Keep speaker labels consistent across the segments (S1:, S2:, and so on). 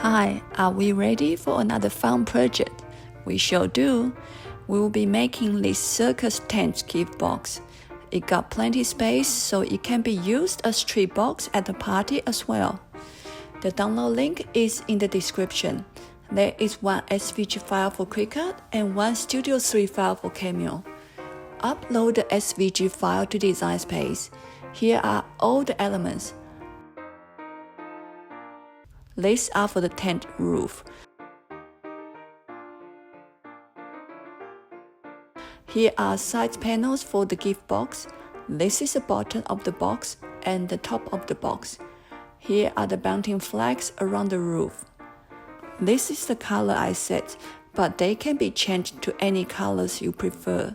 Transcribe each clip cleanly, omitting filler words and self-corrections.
S1: Hi, are we ready for another fun project? We sure do. We will be making this circus tent gift box. It got plenty space so it can be used as tree box at the party as well. The download link is in the description. There is one SVG file for Cricut and one Studio 3 file for Cameo. Upload the SVG file to Design Space. Here are all the elements. These are for the tent roof. Here are side panels for the gift box. This is the bottom of the box and the top of the box. Here are the bunting flags around the roof. This is the color I set, but they can be changed to any colors you prefer.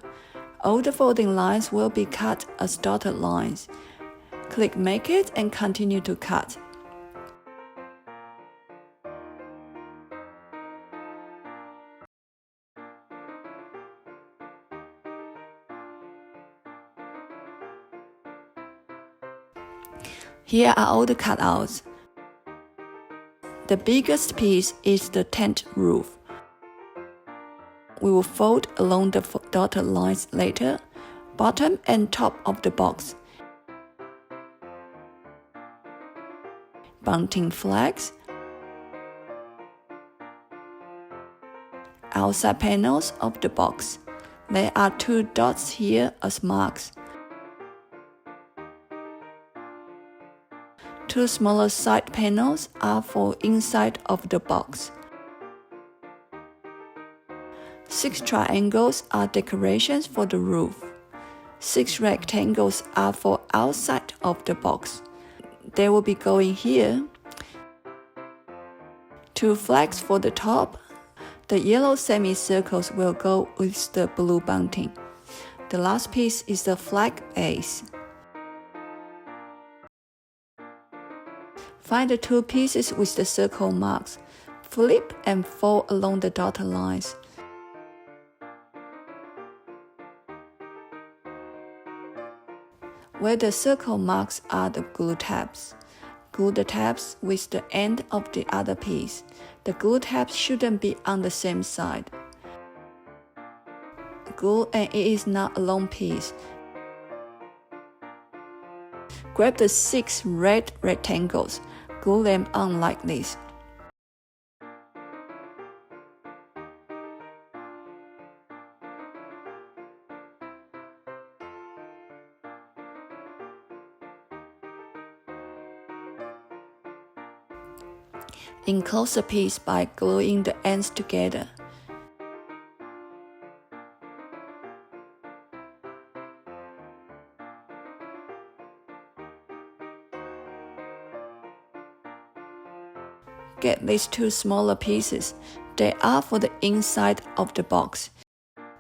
S1: All the folding lines will be cut as dotted lines. Click Make It and continue to cut. Here are all the cutouts. The biggest piece is the tent roof. We will fold along the dotted lines later, bottom and top of the box. Bunting flags. Outside panels of the box. There are 2 dots here as marks. 2 smaller side panels are for inside of the box. 6 triangles are decorations for the roof. 6 rectangles are for outside of the box. They will be going here. 2 flags for the top. The yellow semicircles will go with the blue bunting. The last piece is the flag base. Find the 2 pieces with the circle marks. Flip and fold along the dotted lines. Where the circle marks are the glue tabs. Glue the tabs with the end of the other piece. The glue tabs shouldn't be on the same side. Glue and it is not a long piece. Grab the 6 red rectangles. Glue them on like this. Enclose the piece by gluing the ends together. Get these 2 smaller pieces. They are for the inside of the box.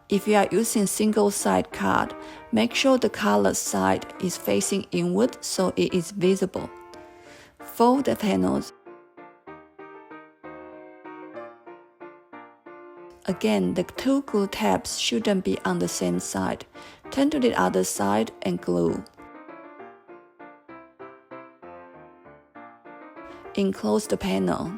S1: If you are using single side card, make sure the colored side is facing inward so it is visible. Fold the panels. Again, the 2 glue tabs shouldn't be on the same side. Turn to the other side and glue. Enclose the panel.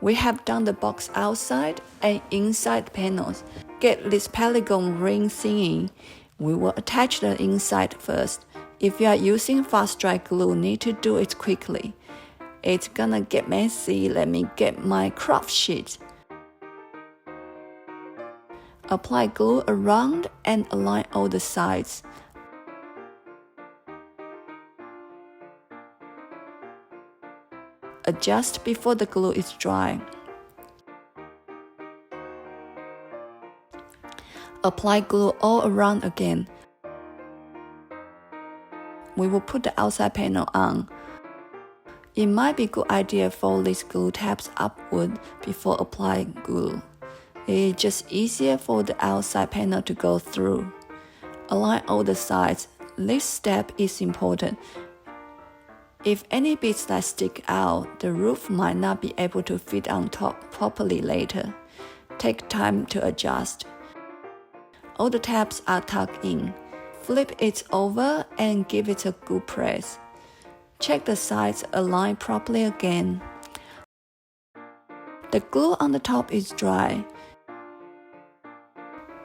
S1: We have done the box outside and inside panels. Get this polygon ring thingy. We will attach the inside first. If you are using fast dry glue, need to do it quickly. It's gonna get messy. Let me get my craft sheet. Apply glue around and align all the sides. Adjust before the glue is dry. Apply glue all around again. We will put the outside panel on. It might be a good idea to fold these glue tabs upward before applying glue. It's just easier for the outside panel to go through. Align all the sides. This step is important. If any bits that stick out, the roof might not be able to fit on top properly later. Take time to adjust. All the tabs are tucked in. Flip it over and give it a good press. Check the sides align properly again. The glue on the top is dry.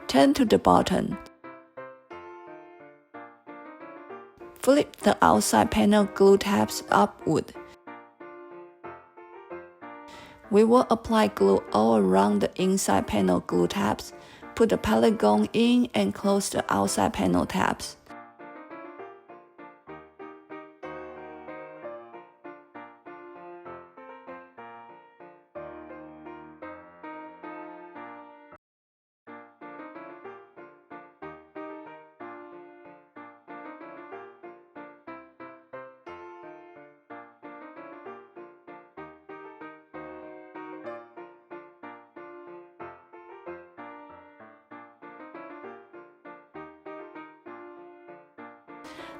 S1: Turn to the bottom. Flip the outside panel glue tabs upward. We will apply glue all around the inside panel glue tabs. Put the pallet gong in and close the outside panel tabs.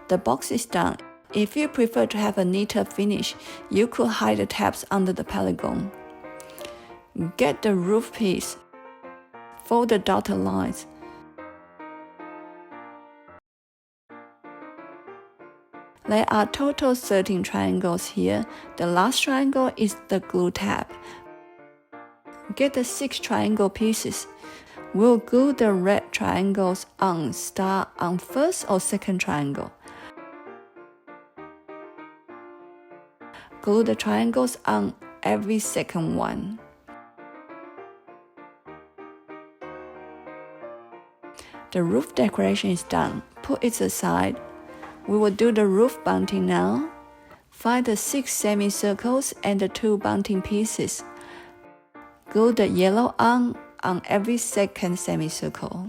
S1: The box is done. If you prefer to have a neater finish, you could hide the tabs under the pallet gong. Get the roof piece. Fold the dotted lines. There are total 13 triangles here. The last triangle is the glue tab. Get the 6 triangle pieces. We'll glue the red triangles on star on first or second triangle. Glue the triangles on every second one. The roof decoration is done. Put it aside. We will do the roof bunting now. Find the 6 semicircles and the 2 bunting pieces. Glue the yellow on every second semicircle.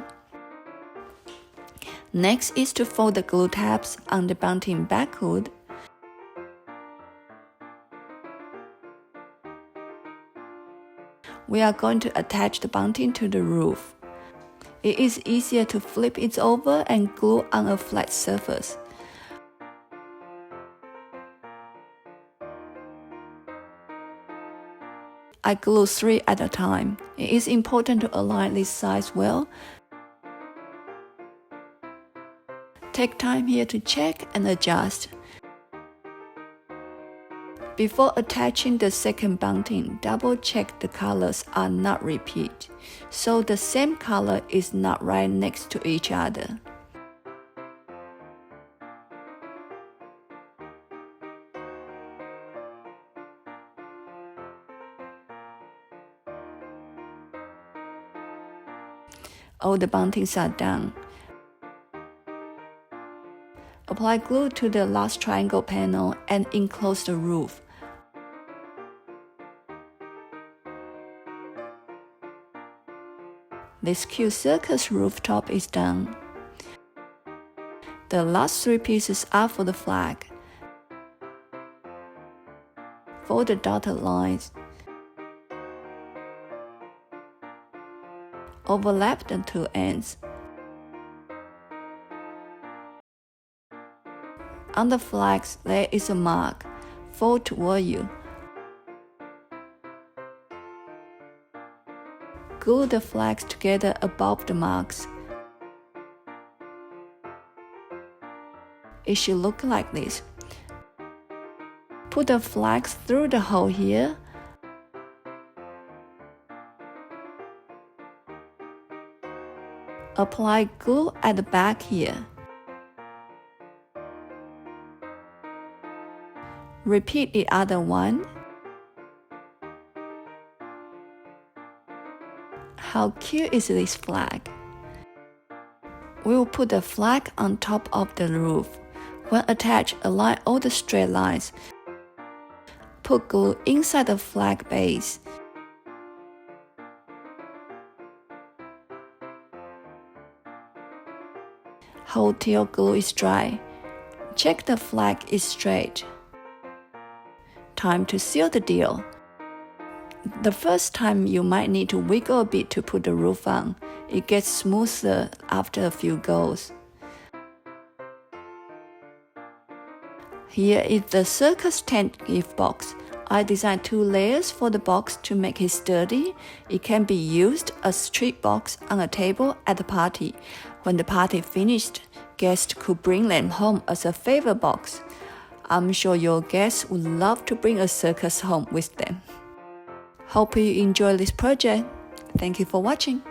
S1: Next is to fold the glue tabs on the bunting backward. We are going to attach the bunting to the roof. It is easier to flip it over and glue on a flat surface. I glue 3 at a time. It is important to align this size well. Take time here to check and adjust. Before attaching the second bunting, double check the colors are not repeat, so the same color is not right next to each other. All the buntings are done. Apply glue to the last triangle panel and enclose the roof. This cute circus rooftop is done. The last 3 pieces are for the flag. Fold the dotted lines. Overlap the 2 ends. On the flags, there is a mark. Fold toward you. Glue the flags together above the marks. It should look like this. Put the flags through the hole here. Apply glue at the back here. Repeat the other one. How cute is this flag? We will put the flag on top of the roof. When attached, align all the straight lines. Put glue inside the flag base. Hold till glue is dry. Check the flag is straight. Time to seal the deal. The first time you might need to wiggle a bit to put the roof on. It gets smoother after a few goes. Here is the circus tent gift box. I designed 2 layers for the box to make it sturdy. It can be used as treat box on a table at the party. When the party finished, guests could bring them home as a favor box. I'm sure your guests would love to bring a circus home with them. Hope you enjoy this project. Thank you for watching.